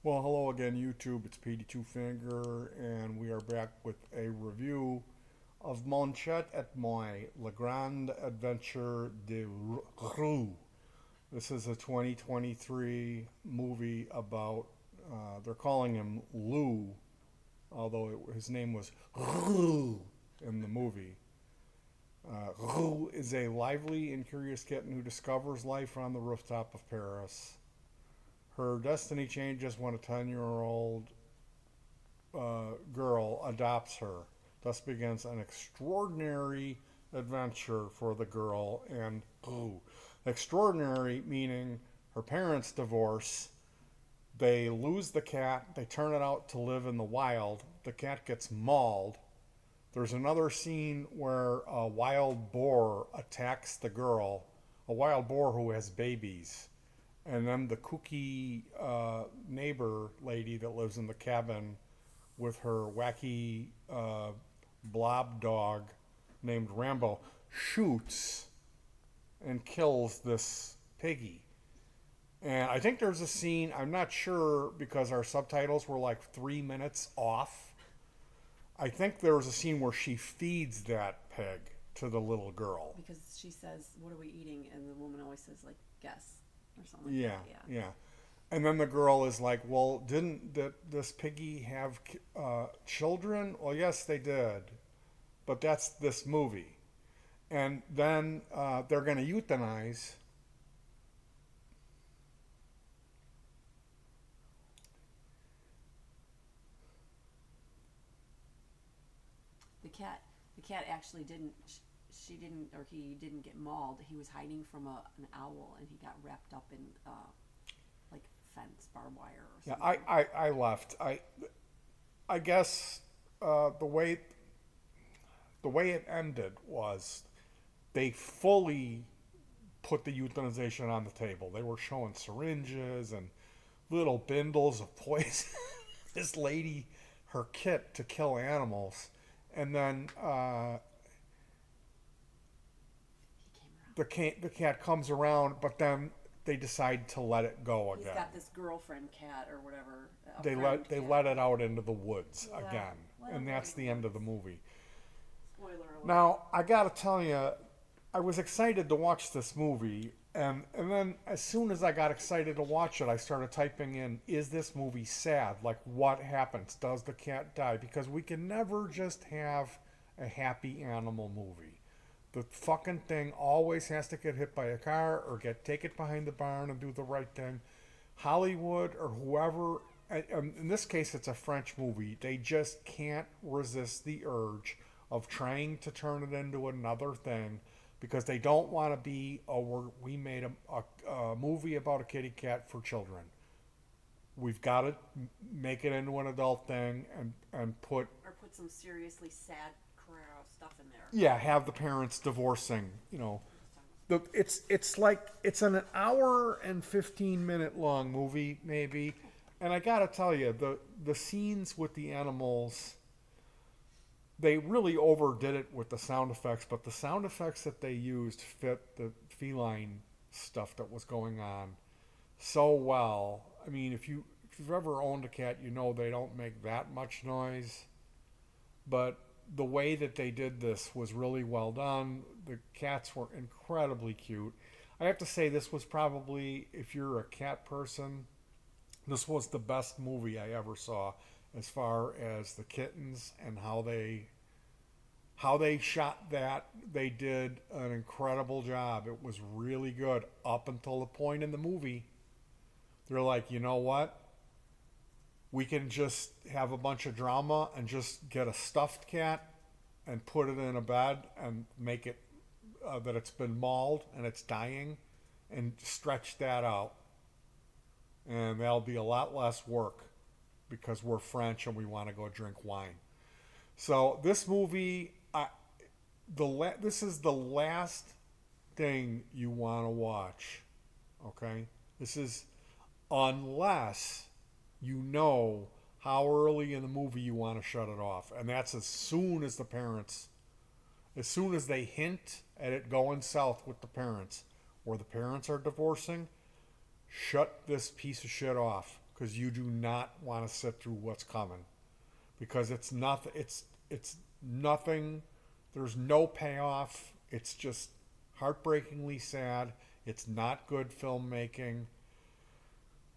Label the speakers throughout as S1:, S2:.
S1: Well, hello again, YouTube. It's PD2 Finger, and we are back with a review of Mon Chat et Moi, Le Grande Adventure de Rroû. This is a 2023 movie about, they're calling him Lou, although his name was Rroû in the movie. Rroû is a lively and curious kitten who discovers life on the rooftop of Paris. Her destiny changes when a 10-year-old girl adopts her. Thus begins an extraordinary adventure for the girl and ooh, extraordinary meaning her parents divorce. They lose the cat. They turn it out to live in the wild. The cat gets mauled. There's another scene where a wild boar attacks the girl, a wild boar who has babies. And then the kooky neighbor lady that lives in the cabin with her wacky blob dog named Rambo shoots and kills this piggy. And I think there's a scene, I'm not sure because our subtitles were like 3 minutes off. I think there was a scene where she feeds that pig to the little girl.
S2: Because she says, "What are we eating?" And the woman always says, like, "Guess," or something like
S1: Yeah,
S2: that. Yeah.
S1: yeah. And then the girl is like, "Well, didn't this piggy have children?" Well, yes, they did, but that's this movie. And then they're going to euthanize.
S2: The cat actually didn't. She didn't, or he didn't get mauled. He was hiding from an owl, and he got wrapped up in like fence, barbed wire, or
S1: Yeah,
S2: something.
S1: I left. I guess the way it ended was they fully put the euthanization on the table. They were showing syringes and little bindles of poison. This lady, her kit to kill animals, and then
S2: He came around.
S1: the cat comes around, but then they decide to let it go
S2: He's
S1: again.
S2: got this girlfriend cat or whatever. A
S1: They
S2: friend
S1: let they
S2: cat.
S1: let it out into the woods
S2: Yeah.
S1: again,
S2: Let
S1: and
S2: him go
S1: that's
S2: to the
S1: the end of
S2: woods.
S1: the movie.
S2: Spoiler alert.
S1: Now I gotta tell you, I was excited to watch this movie, and then as soon as I got excited to watch it, I started typing in, "Is this movie sad? Like, what happens? Does the cat die?" Because we can never just have a happy animal movie. The fucking thing always has to get hit by a car or take it behind the barn and do the right thing. Hollywood or whoever, in this case, it's a French movie. They just can't resist the urge of trying to turn it into another thing because they don't want to be, oh, we made a movie about a kitty cat for children. We've got to make it into an adult thing and put,
S2: Or put some seriously sad stuff in there.
S1: yeah, have the parents divorcing, it's like it's an hour and 15-minute long movie maybe, and I gotta tell you the scenes with the animals, they really overdid it with the sound effects, but the sound effects that they used fit the feline stuff that was going on so well. I mean, if you've ever owned a cat, you know they don't make that much noise, but the way that they did this was really well done. The cats were incredibly cute. I have to say, this was probably, if you're a cat person, this was the best movie I ever saw as far as the kittens and how they shot that. They did an incredible job. It was really good up until the point in the movie they're like, you know what? We can just have a bunch of drama and just get a stuffed cat and put it in a bed and make it that it's been mauled and it's dying and stretch that out. And that'll be a lot less work because we're French and we want to go drink wine. So this movie, this is the last thing you want to watch. Okay, this is unless you know how early in the movie you want to shut it off, and that's as soon as they hint at it going south with the parents, or the parents are divorcing, shut this piece of shit off because you do not want to sit through what's coming, because it's nothing. It's nothing. There's no payoff. It's just heartbreakingly sad. It's not good filmmaking.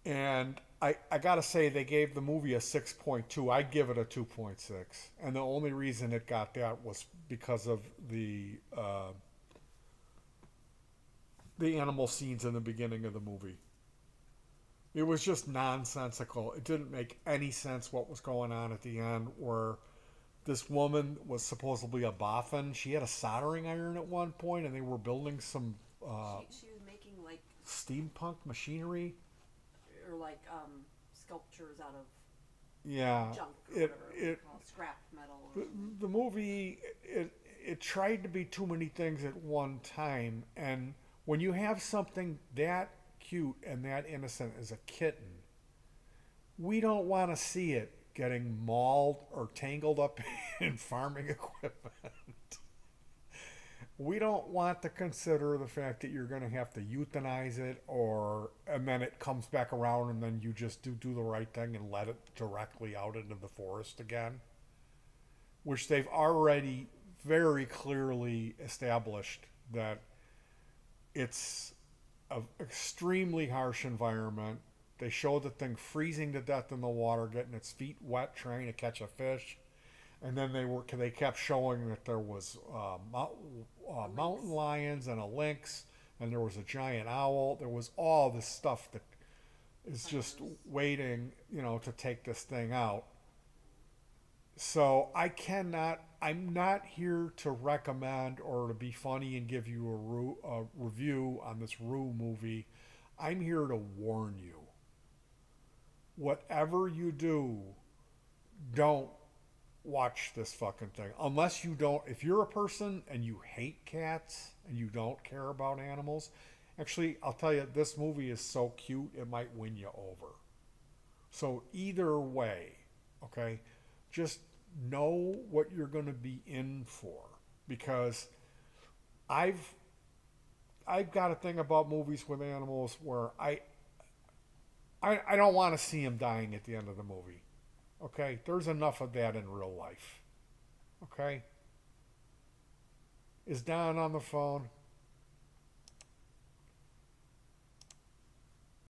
S1: And I gotta say, they gave the movie a 6.2. I'd give it a 2.6. And the only reason it got that was because of the animal scenes in the beginning of the movie. It was just nonsensical. It didn't make any sense what was going on at the end, where this woman was supposedly a boffin. She had a soldering iron at one point, and they were building some
S2: She was making like
S1: steampunk machinery.
S2: or like sculptures out of
S1: Yeah,
S2: junk or
S1: it
S2: whatever
S1: it
S2: called scrap metal. Or
S1: the movie it tried to be too many things at one time, and when you have something that cute and that innocent as a kitten, we don't want to see it getting mauled or tangled up in farming equipment. We don't want to consider the fact that you're going to have to euthanize it, or and then it comes back around and then you just do the right thing and let it directly out into the forest again, which they've already very clearly established that it's an extremely harsh environment. They showed the thing freezing to death in the water, getting its feet wet trying to catch a fish, and then they kept showing that there was mountain lions and a lynx, and there was a giant owl. There was all this stuff that is just waiting, to take this thing out. So I'm not here to recommend or to be funny and give you a review on this Rroû movie. I'm here to warn you. Whatever you do, don't watch this fucking thing. Unless you don't, if you're a person and you hate cats and you don't care about animals, actually, I'll tell you, this movie is so cute, it might win you over. So either way, okay, just know what you're going to be in for, because I've got a thing about movies with animals where I don't want to see them dying at the end of the movie. Okay, there's enough of that in real life. Okay, is Don on the phone?